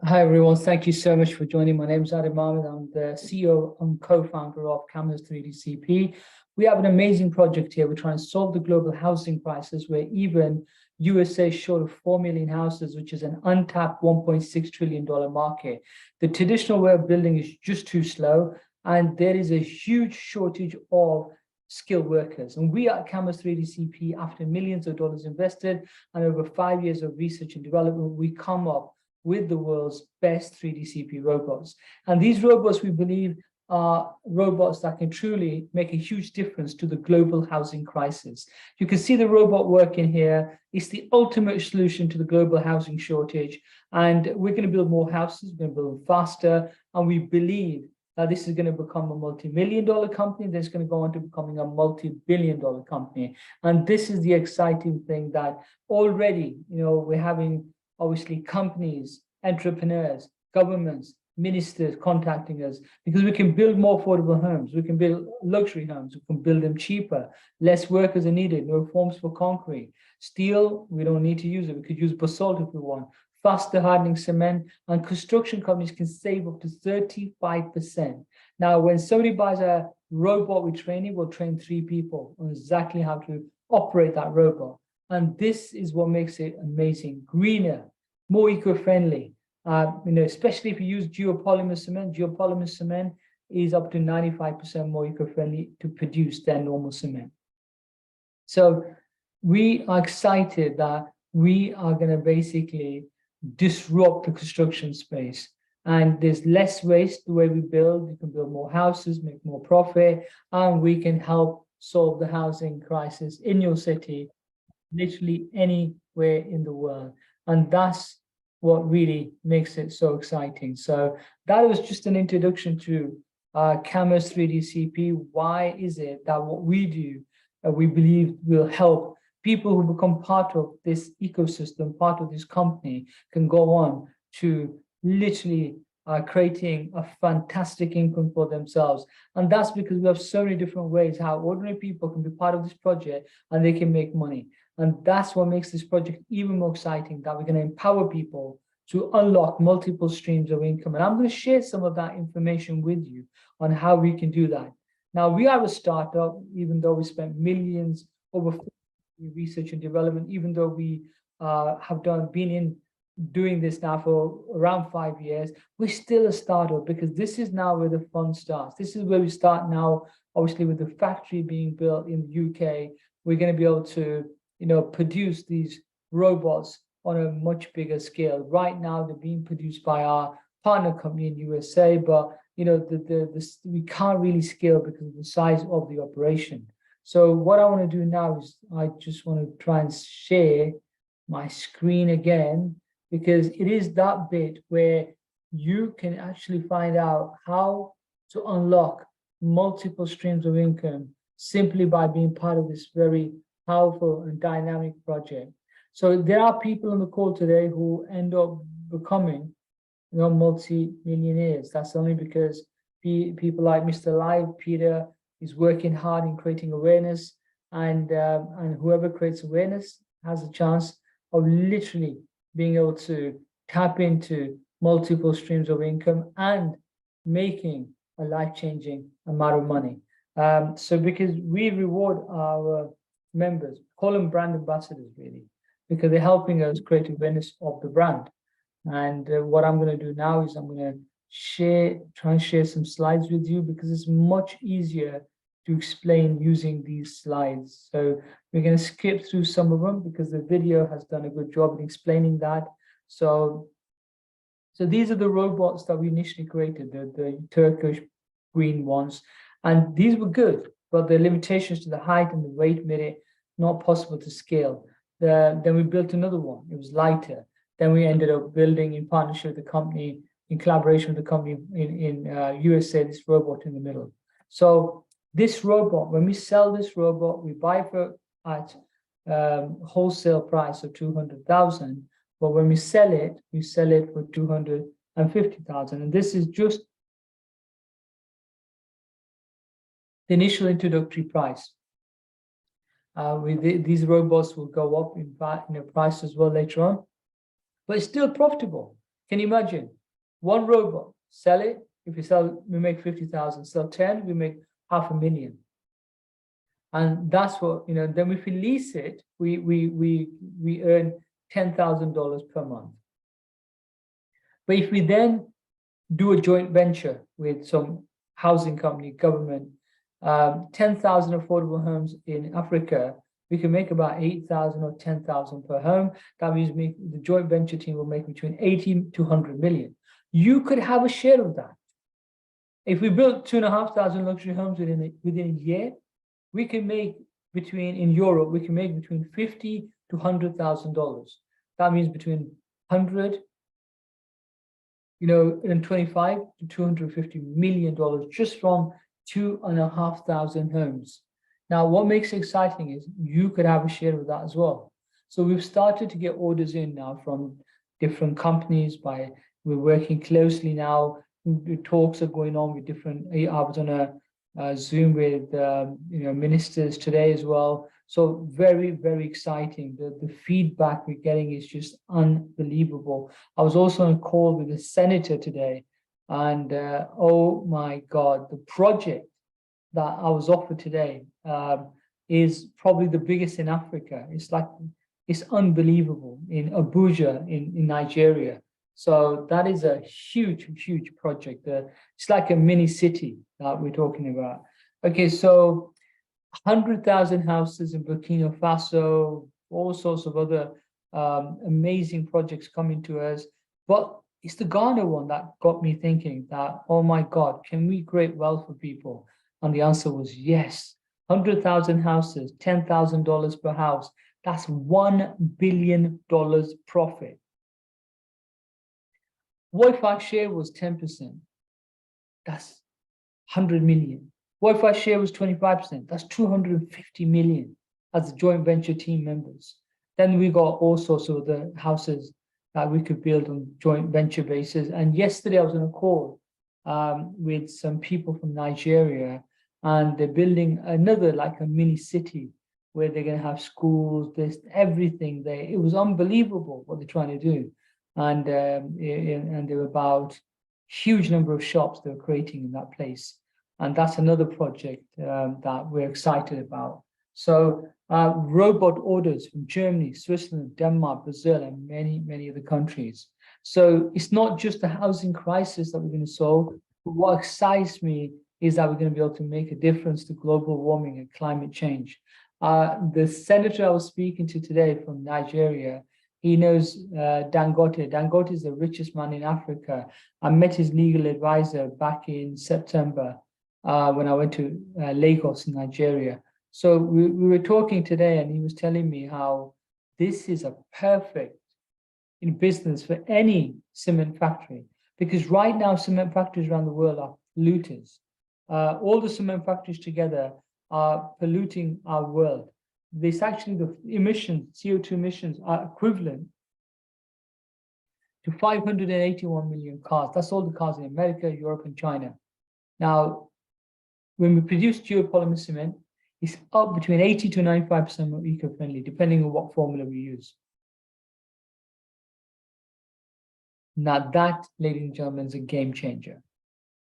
Hi, everyone. Thank you so much for joining. My name is Adam Ahmed. I'm the CEO and co-founder of Camhirst 3DCP. We have an amazing project here. We're trying to solve the global housing crisis where even USA is short of 4 million houses, which is an untapped $1.6 trillion market. The traditional way of building is just too slow, and there is a huge shortage of skilled workers. And we at Camhirst 3DCP, after millions of dollars invested and over 5 years of research and development, we come up with the world's best 3DCP robots. And these robots, we believe, are robots that can truly make a huge difference to the global housing crisis. You can see the robot working here. It's the ultimate solution to the global housing shortage. And we're going to build more houses, we're going to build them faster. And we believe that this is going to become a multi-million-dollar company, that's going to go on to becoming a multi-billion-dollar company. And this is the exciting thing, that already, we're having obviously companies, entrepreneurs, governments, ministers contacting us because we can build more affordable homes. We can build luxury homes. We can build them cheaper. Less workers are needed. No forms for concrete. Steel, we don't need to use it. We could use basalt if we want. Faster hardening cement, and construction companies can save up to 35%. Now, when somebody buys a robot with training, we'll train 3 people on exactly how to operate that robot. And this is what makes it amazing: greener, more eco-friendly. Especially if you use geopolymer cement. Geopolymer cement is up to 95% more eco-friendly to produce than normal cement. So we are excited that we are going to basically disrupt the construction space. And there's less waste the way we build. We can build more houses, make more profit, and we can help solve the housing crisis in your city, literally anywhere in the world. And that's what really makes it so exciting. So that was just an introduction to Camhirst 3DCP. Why is it that what we do, we believe will help people who become part of this ecosystem, part of this company, can go on to literally creating a fantastic income for themselves. And that's because we have so many different ways how ordinary people can be part of this project and they can make money. And that's what makes this project even more exciting, that we're going to empower people to unlock multiple streams of income. And I'm going to share some of that information with you on how we can do that. Now, we are a startup, even though we spent millions over research and development, even though we have been doing this now for around 5 years, we're still a startup, because this is now where the fun starts. This is where we start now, obviously, with the factory being built in the UK. We're going to be able to produce these robots on a much bigger scale. Right now, they're being produced by our partner company in USA, but we can't really scale because of the size of the operation. So what I want to do now is I just want to try and share my screen again, because it is that bit where you can actually find out how to unlock multiple streams of income simply by being part of this very powerful and dynamic project. So there are people on the call today who end up becoming multi-millionaires. That's only because people like Mr. Live, Peter, is working hard in creating awareness, and whoever creates awareness has a chance of literally being able to tap into multiple streams of income and making a life-changing amount of money. So because we reward our members, call them brand ambassadors, really, because they're helping us create awareness of the brand. And what I'm going to do now is I'm going to try and share some slides with you, because it's much easier to explain using these slides. So we're going to skip through some of them because the video has done a good job in explaining that. So these are the robots that we initially created, the Turkish green ones. And these were good, but the limitations to the height and the weight made it not possible to scale. Then we built another one. It was lighter. Then we ended up building, in partnership with the company, in collaboration with the company in USA, this robot in the middle. So this robot, when we sell this robot, we buy it at wholesale price of 200,000. But when we sell it for 250,000. And this is just the initial introductory price. These robots will go up in price as well later on, but it's still profitable. Can you imagine? One robot, sell it. If we sell, we make 50,000. Sell 10, we make 500,000. And that's what, then if we lease it, we earn $10,000 per month. But if we then do a joint venture with some housing company, government, 10,000 affordable homes in Africa, we can make about 8,000 or 10,000 per home. That means the joint venture team will make between 80 to 100 million. You could have a share of that. If we built 2,500 luxury homes within a year, we can make in Europe, we can make between $50,000 to $100,000. That means between 100, and 25 to $250 million just from 2,500 homes. Now, what makes it exciting is you could have a share of that as well. So we've started to get orders in now from different companies. We're working closely now. The talks are going on with different. I was on a Zoom with ministers today as well. So very, very exciting. The feedback we're getting is just unbelievable. I was also on a call with a senator today, and oh my God, the project that I was offered today is probably the biggest in Africa. It's unbelievable in Abuja in Nigeria. So that is a huge, huge project. It's like a mini city that we're talking about. Okay, so 100,000 houses in Burkina Faso, all sorts of other amazing projects coming to us. But it's the Ghana one that got me thinking that, oh my God, can we create wealth for people? And the answer was yes. 100,000 houses, $10,000 per house. That's $1 billion profit. What if our share was 10%? That's 100 million. What if our share was 25%? That's 250 million as the joint venture team members. Then we got all sorts of the houses that we could build on joint venture basis. And yesterday I was on a call with some people from Nigeria, and they're building another like a mini city where they're going to have schools, this, everything there. It was unbelievable what they're trying to do. And there were about huge number of shops they were creating in that place. And that's another project that we're excited about. So robot orders from Germany, Switzerland, Denmark, Brazil, and many, many other countries. So it's not just the housing crisis that we're going to solve, but what excites me is that we're going to be able to make a difference to global warming and climate change. The senator I was speaking to today from Nigeria, he knows Dangote. Dangote is the richest man in Africa. I met his legal advisor back in September when I went to Lagos in Nigeria. So we were talking today, and he was telling me how this is a perfect business for any cement factory, because right now cement factories around the world are polluters. All the cement factories together are polluting our world. This actually, the emissions, CO2 emissions, are equivalent to 581 million cars. That's all the cars in America, Europe, and China. Now, when we produce geopolymer cement, it's up between 80 to 95% more eco-friendly, depending on what formula we use. Now that, ladies and gentlemen, is a game changer.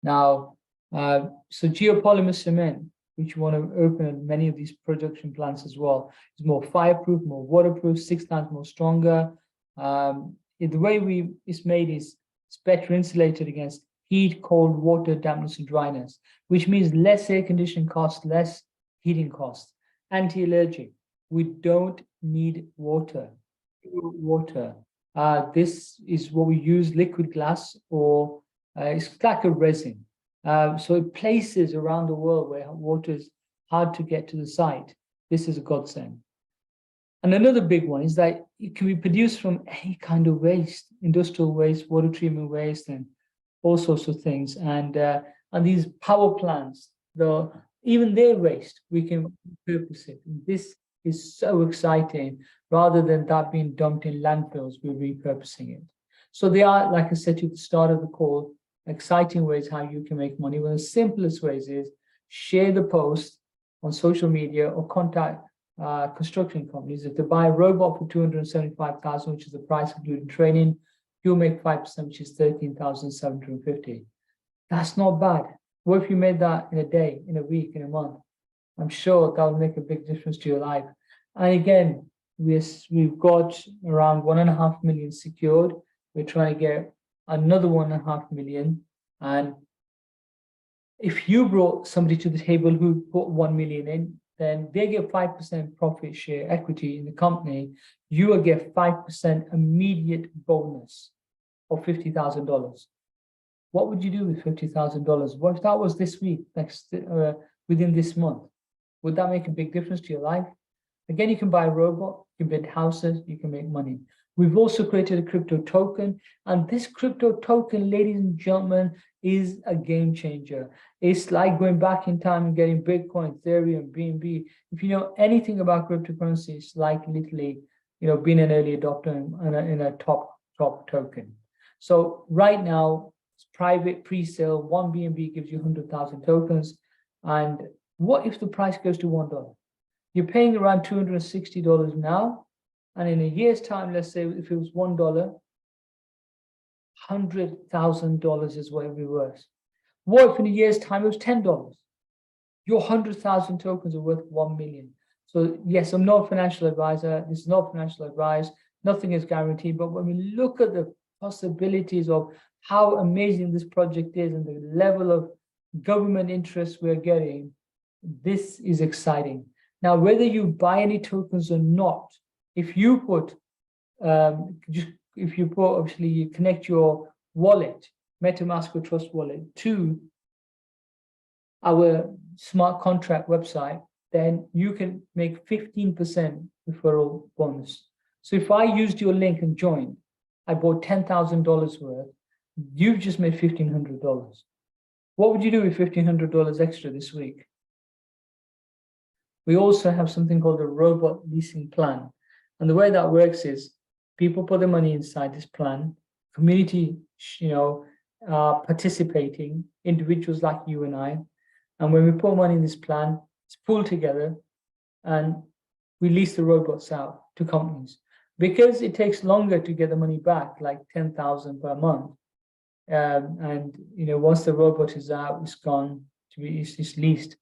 Now, so geopolymer cement, which you want to open at many of these production plants as well, is more fireproof, more waterproof, 6 times more stronger. The way it's made is it's better insulated against heat, cold, water, dampness, and dryness, which means less air conditioning costs, less heating costs. Anti-allergic. We don't need water. This is what we use, liquid glass, or it's like a resin. So in places around the world where water is hard to get to the site, this is a godsend. And another big one is that it can be produced from any kind of waste, industrial waste, water treatment waste, and all sorts of things. And these power plants, even their waste, we can repurpose it. And this is so exciting. Rather than that being dumped in landfills, we're repurposing it. So they are, like I said to you at the start of the call, exciting ways how you can make money. One of the simplest ways is share the post on social media or contact construction companies. If they buy a robot for $275,000, which is the price including training, you'll make 5%, which is 13,750. That's not bad. What if you made that in a day, in a week, in a month? I'm sure that will make a big difference to your life. And again, we've got around 1.5 million secured. We're trying to get another 1.5 million. And if you brought somebody to the table who put 1 million in, then they get 5% profit share equity in the company. You will get 5% immediate bonus of $50,000. What would you do with $50,000? What if that was this week, within this month? Would that make a big difference to your life? Again, you can buy a robot, you can build houses, you can make money. We've also created a crypto token, and this crypto token, ladies and gentlemen, is a game changer. It's like going back in time and getting Bitcoin, Ethereum, BNB. If you know anything about cryptocurrency, it's like literally, being an early adopter in a top token. So right now, it's private pre-sale. One BNB gives you 100,000 tokens. And what if the price goes to $1? You're paying around $260 now. And in a year's time, let's say if it was $1, $100,000 is what it would be worth. What if in a year's time it was $10? Your 100,000 tokens are worth 1 million. So yes, I'm not a financial advisor. This is not financial advice. Nothing is guaranteed. But when we look at the possibilities of how amazing this project is and the level of government interest we're getting, this is exciting. Now, whether you buy any tokens or not, if you put, obviously you connect your wallet, MetaMask or Trust Wallet, to our smart contract website, then you can make 15% referral bonus. So if I used your link and joined, I bought $10,000 worth, you've just made $1,500. What would you do with $1,500 extra this week? We also have something called a robot leasing plan. And the way that works is people put their money inside this plan, community, participating, individuals like you and I. And when we put money in this plan, it's pulled together and we lease the robots out to companies. Because it takes longer to get the money back, like 10,000 per month. Once the robot is out, it's gone, it's leased.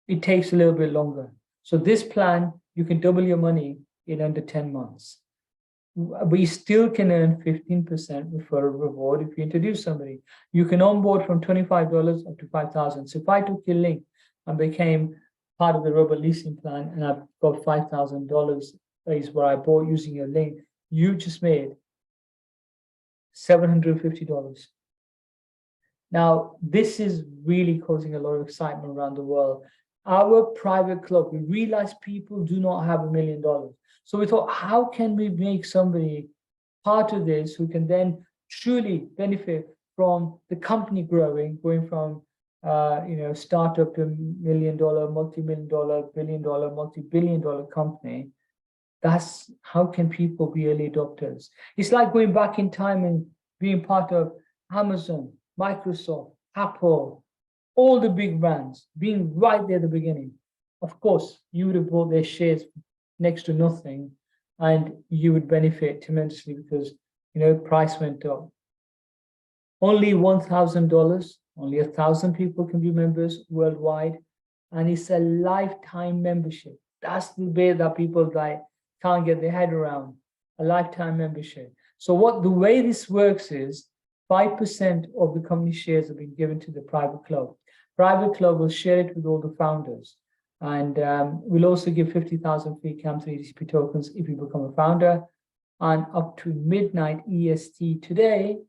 It takes a little bit longer. So this plan, you can double your money in under 10 months. But you still can earn 15% referral reward if you introduce somebody. You can onboard from $25 up to $5,000. So if I took your link and became part of the robot leasing plan and I've got $5,000 is what I bought using your link, you just made $750. Now, this is really causing a lot of excitement around the world. Our private club, we realized people do not have $1 million. So we thought, how can we make somebody part of this who can then truly benefit from the company growing, going from startup to $1 million, multi-million dollar, billion dollar, multi-billion dollar company? That's how can people be early adopters? It's like going back in time and being part of Amazon, Microsoft, Apple, all the big brands, being right there at the beginning. Of course, you would have bought their shares next to nothing and you would benefit tremendously because, price went up. Only $1,000, only 1,000 people can be members worldwide. And it's a lifetime membership. That's the bit that people can't get their head around, a lifetime membership. So the way this works is 5% of the company shares have been given to the private club. Private club will share it with all the founders. And we'll also give 50,000 free CAM3DCP tokens if you become a founder. And up to midnight EST today,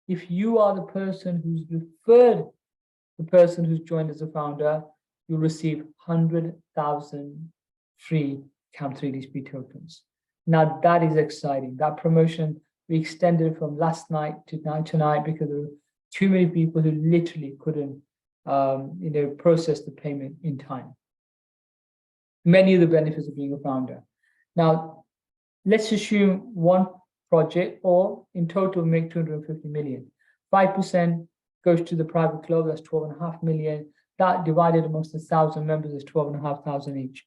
if you are the person who's referred the person who's joined as a founder, you'll receive 100,000 free CAM3DCP tokens. Now that is exciting. That promotion, we extended from last night to tonight because there were too many people who literally couldn't process the payment in time. Many of the benefits of being a founder. Now, let's assume one project or in total make 250 million. 5% goes to the private club, that's 12.5 million. That divided amongst 1,000 members is 12,500 each.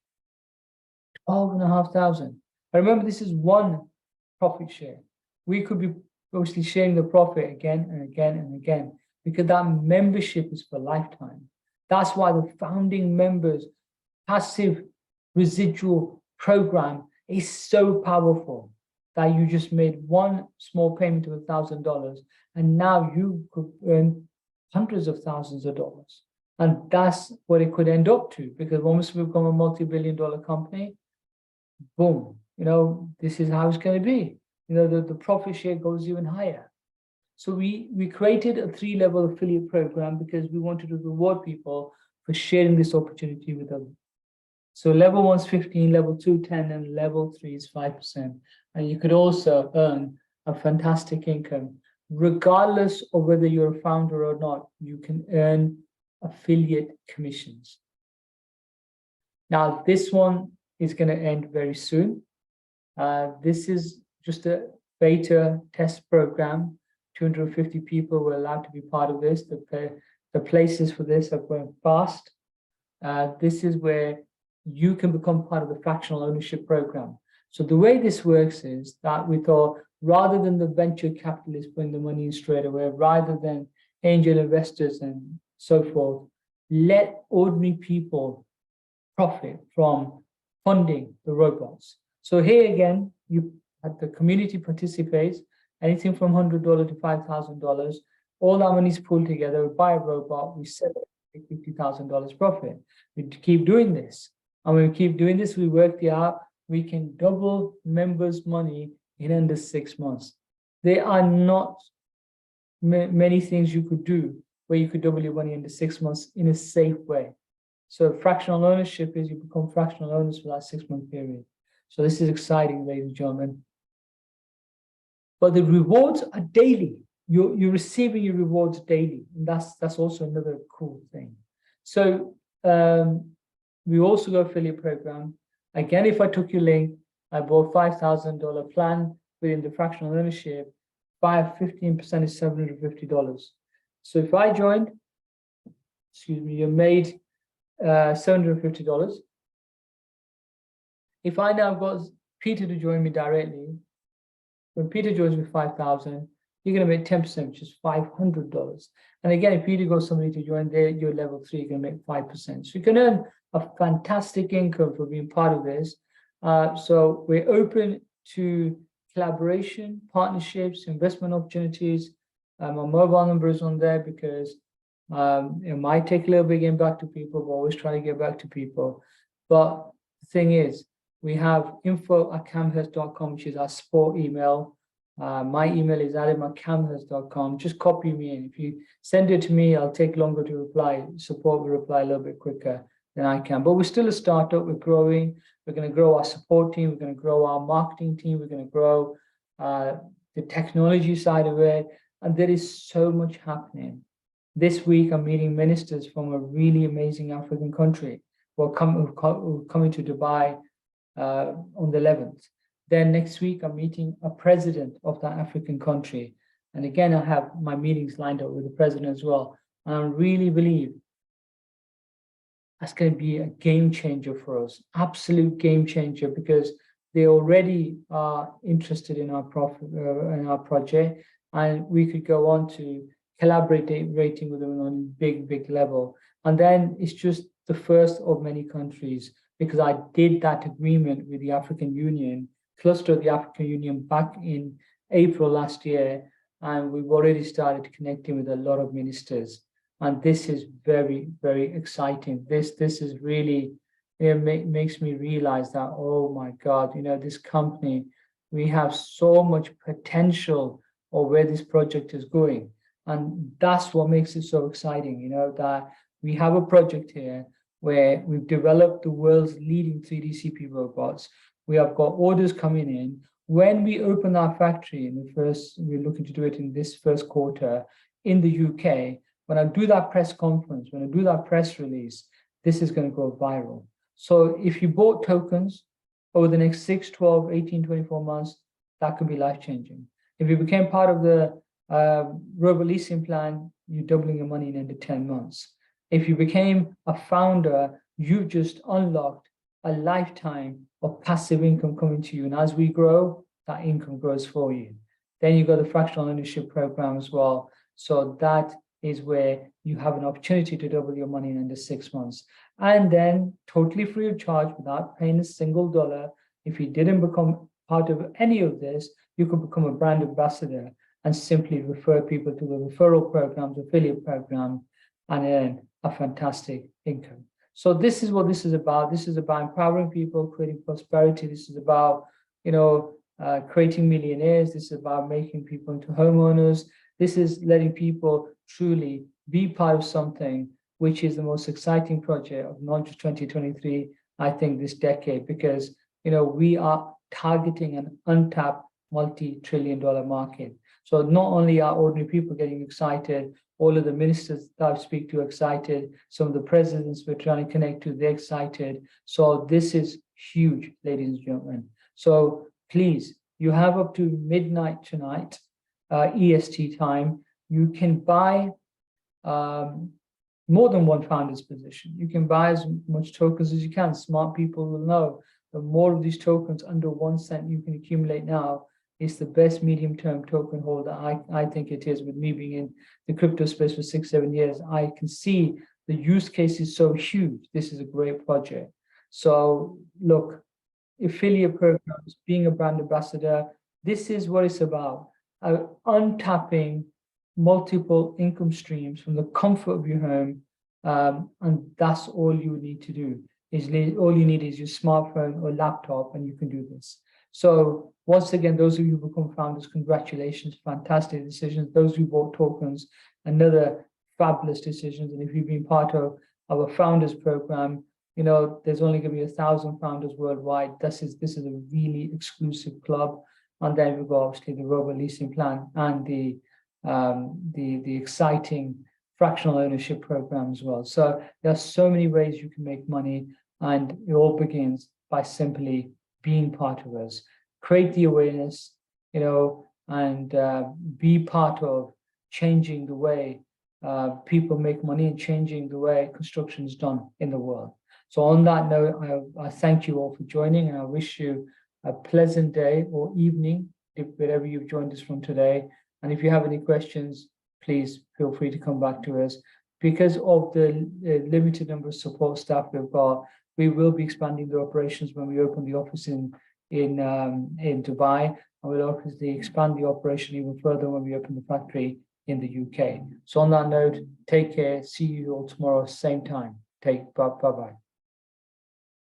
12,500. But remember, this is one profit share. We could be obviously sharing the profit again and again and again, because that membership is for lifetime. That's why the founding members passive residual program is so powerful, that you just made one small payment of $1,000 and now you could earn hundreds of thousands of dollars. And that's what it could end up to, because once we become a multi-billion-dollar company, boom, this is how it's going to be. The profit share goes even higher. So we created a 3-level affiliate program because we wanted to reward people for sharing this opportunity with them. So level 1 is 15, level 2, 10, and level 3 is 5%. And you could also earn a fantastic income. Regardless of whether you're a founder or not, you can earn affiliate commissions. Now, this one is going to end very soon. This is just a beta test program. 250 people were allowed to be part of this. The places for this are going fast. This is where you can become part of the fractional ownership program. So the way this works is that we thought, rather than the venture capitalists putting the money in straight away, rather than angel investors and so forth, let ordinary people profit from funding the robots. So here again, the community participates, anything from $100 to $5,000. All that money is pulled together, we buy a robot, we sell it, $50,000 profit. We keep doing this. And when we keep doing this, we work it out, we can double members' money in under 6 months. There are not many things you could do where you could double your money in 6 months in a safe way. So fractional ownership is you become fractional owners for that 6-month period. So this is exciting, ladies and gentlemen. But the rewards are daily. You're receiving your rewards daily. And that's also another cool thing. So we also got affiliate program. Again, if I took your link, I bought $5,000 plan within the fractional ownership, 15% is $750. So if I joined, you made $750. If I now got Peter to join me directly, when Peter joins with 5,000, you're going to make 10%, which is $500. And again, if Peter got somebody to join there, you're level 3, you're going to make 5%. So you can earn a fantastic income for being part of this. So we're open to collaboration, partnerships, investment opportunities. My mobile number is on there because it might take a little bit getting back to people, but always try to get back to people. But the thing is, we have info@camhirst.com, which is our support email. My email is adam@camhirst.com. Just copy me in. If you send it to me, I'll take longer to reply. Support will reply a little bit quicker than I can. But we're still a startup. We're growing. We're going to grow our support team. We're going to grow our marketing team. We're going to grow the technology side of it. And there is so much happening. This week, I'm meeting ministers from a really amazing African country who are coming to Dubai on the 11th. Then next week, I'm meeting a president of that African country. And again, I have my meetings lined up with the president as well. And I really believe that's going to be a game changer for us, absolute game changer, because they already are interested in our project, and we could go on to collaborating with them on a big level. And then it's just the first of many countries, because I did that agreement with the African Union, cluster of the African Union, back in April last year, and we've already started connecting with a lot of ministers. And this is very, very exciting. This is really, makes me realize that, oh my God, this company, we have so much potential of where this project is going. And that's what makes it so exciting, that we have a project here where we've developed the world's leading 3DCP robots. We have got orders coming in. When we open our factory we're looking to do it in this first quarter in the UK, when I do that press conference, when I do that press release, this is going to go viral. So if you bought tokens over the next 6, 12, 18, 24 months, that could be life-changing. If you became part of the robot leasing plan, you're doubling your money in under 10 months. If you became a founder, you've just unlocked a lifetime of passive income coming to you. And as we grow, that income grows for you. Then you've got the fractional ownership program as well. So that is where you have an opportunity to double your money in under 6 months. And then totally free of charge, without paying a single dollar. If you didn't become part of any of this, you could become a brand ambassador and simply refer people to the referral programs, affiliate program, and earn a fantastic income. So this is what this is about. This is about empowering people, creating prosperity. This is about, creating millionaires. This is about making people into homeowners. This is letting people truly be part of something which is the most exciting project of not just 2023, I think this decade, because we are targeting an untapped multi-trillion-dollar market. So not only are ordinary people getting excited, all of the ministers that I speak to are excited, some of the presidents we're trying to connect to, they're excited. So this is huge, ladies and gentlemen. So please, you have up to midnight tonight, EST time. You can buy more than one founder's position. You can buy as much tokens as you can. Smart people will know the more of these tokens under 1 cent you can accumulate now, is the best medium-term token holder. I think it is. With me being in the crypto space for 6-7 years, I can see the use case is so huge. This is a great project. So look, affiliate programs, being a brand ambassador, this is what it's about. Untapping multiple income streams from the comfort of your home, and that's all you need to do. All you need is your smartphone or laptop, and you can do this. So once again, those of you who become founders, congratulations, fantastic decisions. Those who bought tokens, another fabulous decisions. And if you've been part of our founders program, there's only going to be 1,000 founders worldwide. This is a really exclusive club. And then we've got obviously the robot leasing plan and the exciting fractional ownership program as well. So there are so many ways you can make money, and it all begins by simply being part of us. Create the awareness, and be part of changing the way people make money and changing the way construction is done in the world. So on that note, I thank you all for joining, and I wish you a pleasant day or evening, wherever you've joined us from today. And if you have any questions, please feel free to come back to us. Because of the limited number of support staff we've got, we will be expanding the operations when we open the office in Dubai, and we'll obviously expand the operation even further when we open the factory in the UK. So on that note, take care. See you all tomorrow, same time. Bye-bye.